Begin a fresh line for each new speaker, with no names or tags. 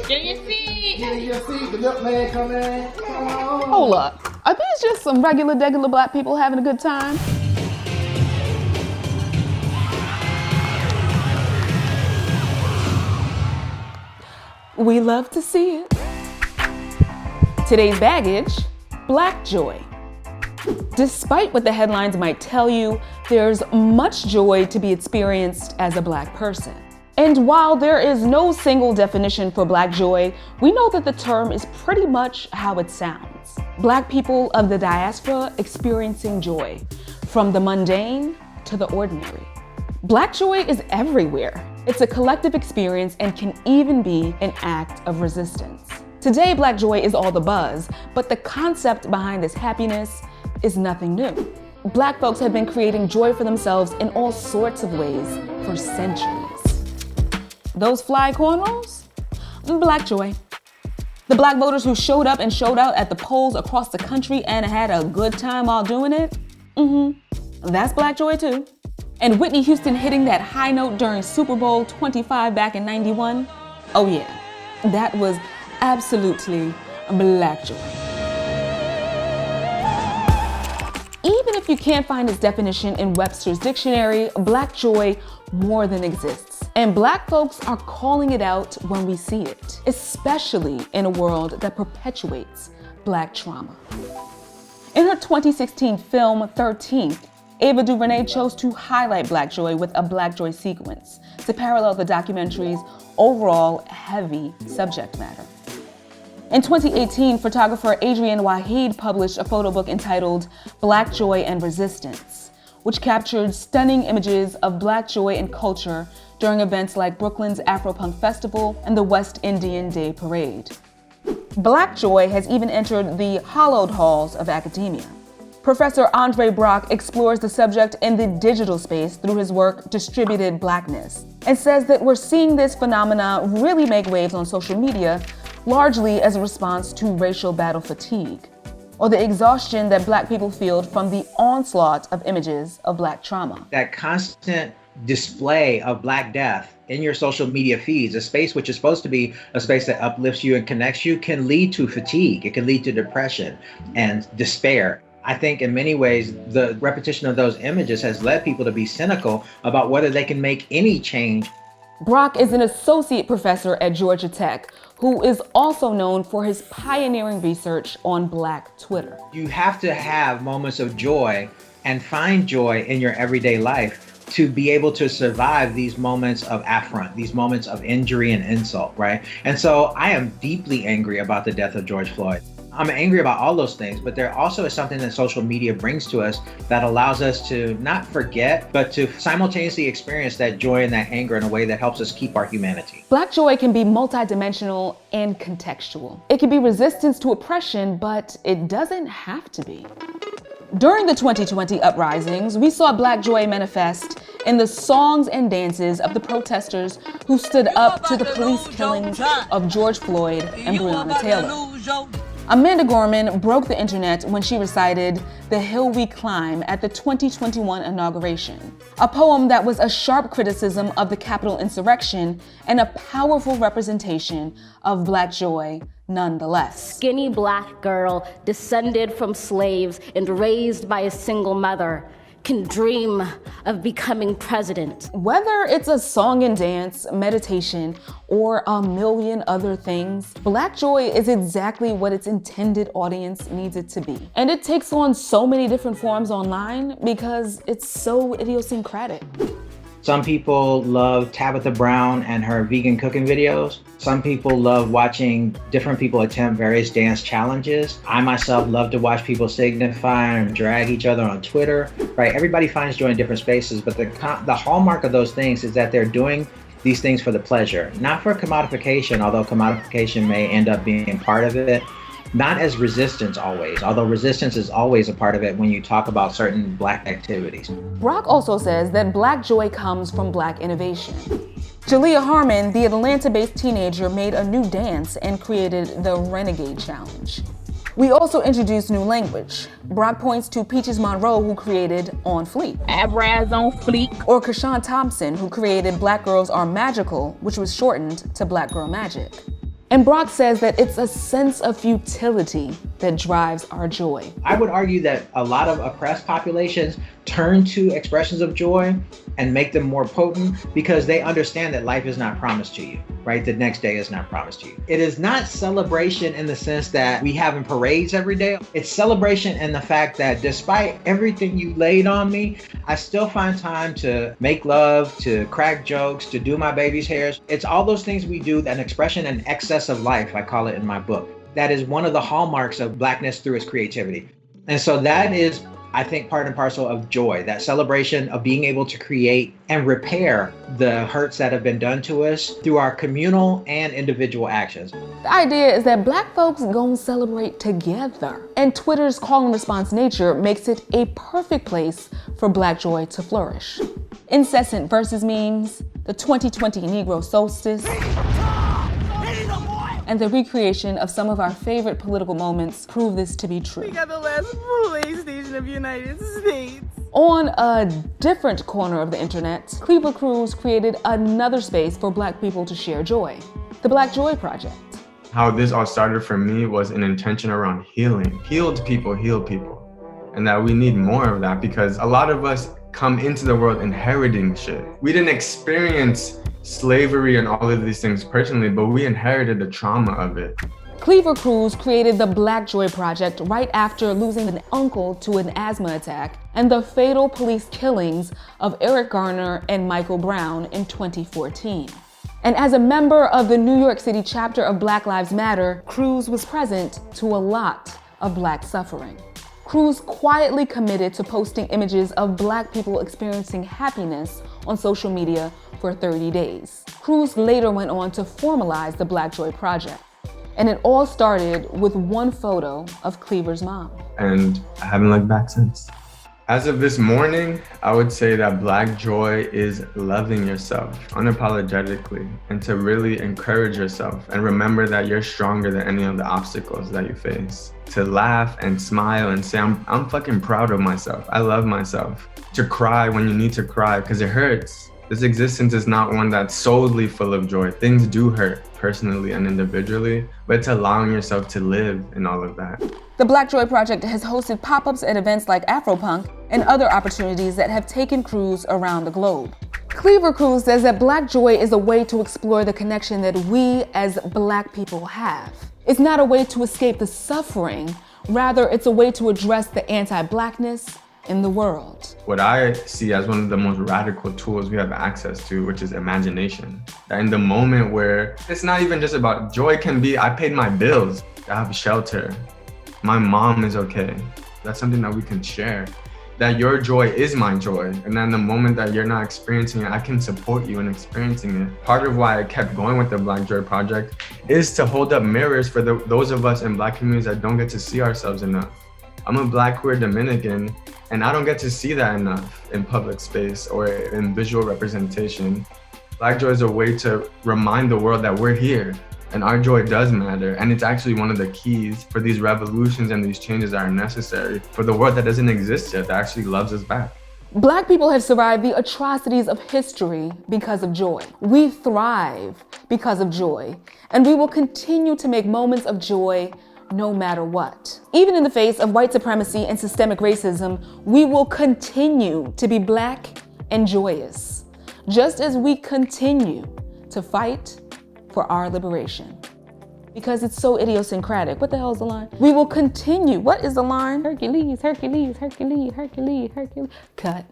Get your seat.
Get in your seat. The milkman coming. Come on.
Hold up. Are these just some regular black people having a good time? We love to see it. Today's baggage, Black joy. Despite what the headlines might tell you, there's much joy to be experienced as a Black person. And while there is no single definition for Black joy, we know that the term is pretty much how it sounds. Black people of the diaspora experiencing joy, from the mundane to the ordinary. Black joy is everywhere. It's a collective experience and can even be an act of resistance. Today, Black joy is all the buzz, but the concept behind this happiness is nothing new. Black folks have been creating joy for themselves in all sorts of ways for centuries. Those fly cornrows? Black joy. The Black voters who showed up and showed out at the polls across the country and had a good time while doing it? That's Black joy too. And Whitney Houston hitting that high note during Super Bowl 25 back in '91? Oh yeah, that was absolutely Black joy. Even if you can't find its definition in Webster's dictionary, Black joy more than exists. And Black folks are calling it out when we see it, especially in a world that perpetuates Black trauma. In her 2016 film, 13th, Ava DuVernay chose to highlight Black joy with a Black joy sequence to parallel the documentary's overall heavy subject matter. In 2018, photographer Adrienne Waheed published a photo book entitled Black Joy and Resistance, which captured stunning images of Black joy and culture during events like Brooklyn's Afropunk Festival and the West Indian Day Parade. Black joy has even entered the hallowed halls of academia. Professor Andre Brock explores the subject in the digital space through his work Distributed Blackness, and says that we're seeing this phenomena really make waves on social media, largely as a response to racial battle fatigue, or the exhaustion that Black people feel from the onslaught of images of Black trauma.
That constant display of Black death in your social media feeds, a space which is supposed to be a space that uplifts you and connects you, can lead to fatigue. It can lead to depression and despair. I think in many ways, the repetition of those images has led people to be cynical about whether they can make any change.
Brock is an associate professor at Georgia Tech, who is also known for his pioneering research on Black Twitter.
You have to have moments of joy and find joy in your everyday life to be able to survive these moments of affront, these moments of injury and insult, right? And so I am deeply angry about the death of George Floyd. I'm angry about all those things, but there also is something that social media brings to us that allows us to not forget, but to simultaneously experience that joy and that anger in a way that helps us keep our humanity.
Black joy can be multidimensional and contextual. It can be resistance to oppression, but it doesn't have to be. During the 2020 uprisings, we saw Black joy manifest in the songs and dances of the protesters who stood up to the police killings of George Floyd and Breonna Taylor. Amanda Gorman broke the internet when she recited The Hill We Climb at the 2021 inauguration, a poem that was a sharp criticism of the Capitol insurrection and a powerful representation of Black joy nonetheless.
Skinny Black girl, descended from slaves and raised by a single mother, can dream of becoming president.
Whether it's a song and dance, meditation, or a million other things, Black joy is exactly what its intended audience needs it to be. And it takes on so many different forms online because it's so idiosyncratic.
Some people love Tabitha Brown and her vegan cooking videos. Some people love watching different people attempt various dance challenges. I myself love to watch people signify and drag each other on Twitter, right? Everybody finds joy in different spaces, but the hallmark of those things is that they're doing these things for the pleasure, not for commodification, although commodification may end up being part of it. Not as resistance always, although resistance is always a part of it when you talk about certain Black activities.
Brock also says that Black joy comes from Black innovation. Jalea Harmon, the Atlanta-based teenager, made a new dance and created the Renegade Challenge. We also introduced new language. Brock points to Peaches Monroe, who created On Fleek.
Abraz on fleek.
Or Kashawn Thompson, who created Black Girls Are Magical, which was shortened to Black Girl Magic. And Brock says that it's a sense of futility that drives our joy.
I would argue that a lot of oppressed populations turn to expressions of joy and make them more potent because they understand that life is not promised to you, right? The next day is not promised to you. It is not celebration in the sense that we have in parades every day. It's celebration in the fact that despite everything you laid on me, I still find time to make love, to crack jokes, to do my baby's hairs. It's all those things we do, an expression and excess of life, I call it in my book. That is one of the hallmarks of Blackness through its creativity. And so that is, I think, part and parcel of joy, that celebration of being able to create and repair the hurts that have been done to us through our communal and individual actions.
The idea is that Black folks gonna celebrate together. And Twitter's call and response nature makes it a perfect place for Black joy to flourish. Incessant versus memes, the 2020 Negro solstice, and the recreation of some of our favorite political moments prove this to be true.
We got the last police station of the United States.
On a different corner of the internet, Cleaver Cruz created another space for Black people to share joy, the Black Joy Project.
How this all started for me was an intention around healing. Healed people heal people. And that we need more of that because a lot of us come into the world inheriting shit. We didn't experience slavery and all of these things personally, but we inherited the trauma of it.
Cleaver Cruz created the Black Joy Project right after losing an uncle to an asthma attack and the fatal police killings of Eric Garner and Michael Brown in 2014. And as a member of the New York City chapter of Black Lives Matter, Cruz was present to a lot of Black suffering. Cruz quietly committed to posting images of Black people experiencing happiness on social media for 30 days. Cruz later went on to formalize the Black Joy Project. And it all started with one photo of Cleaver's mom.
And I haven't looked back since. As of this morning, I would say that Black joy is loving yourself unapologetically and to really encourage yourself and remember that you're stronger than any of the obstacles that you face. To laugh and smile and say, I'm fucking proud of myself. I love myself. To cry when you need to cry because it hurts. This existence is not one that's solely full of joy. Things do hurt personally and individually, but it's allowing yourself to live in all of that.
The Black Joy Project has hosted pop-ups at events like Afropunk and other opportunities that have taken Cruz around the globe. Cleaver Cruz says that Black joy is a way to explore the connection that we as Black people have. It's not a way to escape the suffering, rather it's a way to address the anti-Blackness in the world.
What I see as one of the most radical tools we have access to, which is imagination. That in the moment where it's not even just about joy, can be, I paid my bills, I have shelter, my mom is okay. That's something that we can share. That your joy is my joy. And then the moment that you're not experiencing it, I can support you in experiencing it. Part of why I kept going with the Black Joy Project is to hold up mirrors for those of us in Black communities that don't get to see ourselves enough. I'm a Black queer Dominican, and I don't get to see that enough in public space or in visual representation. Black joy is a way to remind the world that we're here and our joy does matter. And it's actually one of the keys for these revolutions and these changes that are necessary for the world that doesn't exist yet, that actually loves us back.
Black people have survived the atrocities of history because of joy. We thrive because of joy, and we will continue to make moments of joy no matter what. Even in the face of white supremacy and systemic racism, we will continue to be Black and joyous, just as we continue to fight for our liberation. Because it's so idiosyncratic. What the hell is the line? We will continue. What is the line? Hercules, Hercules, Hercules, Hercules, Hercules. Cut.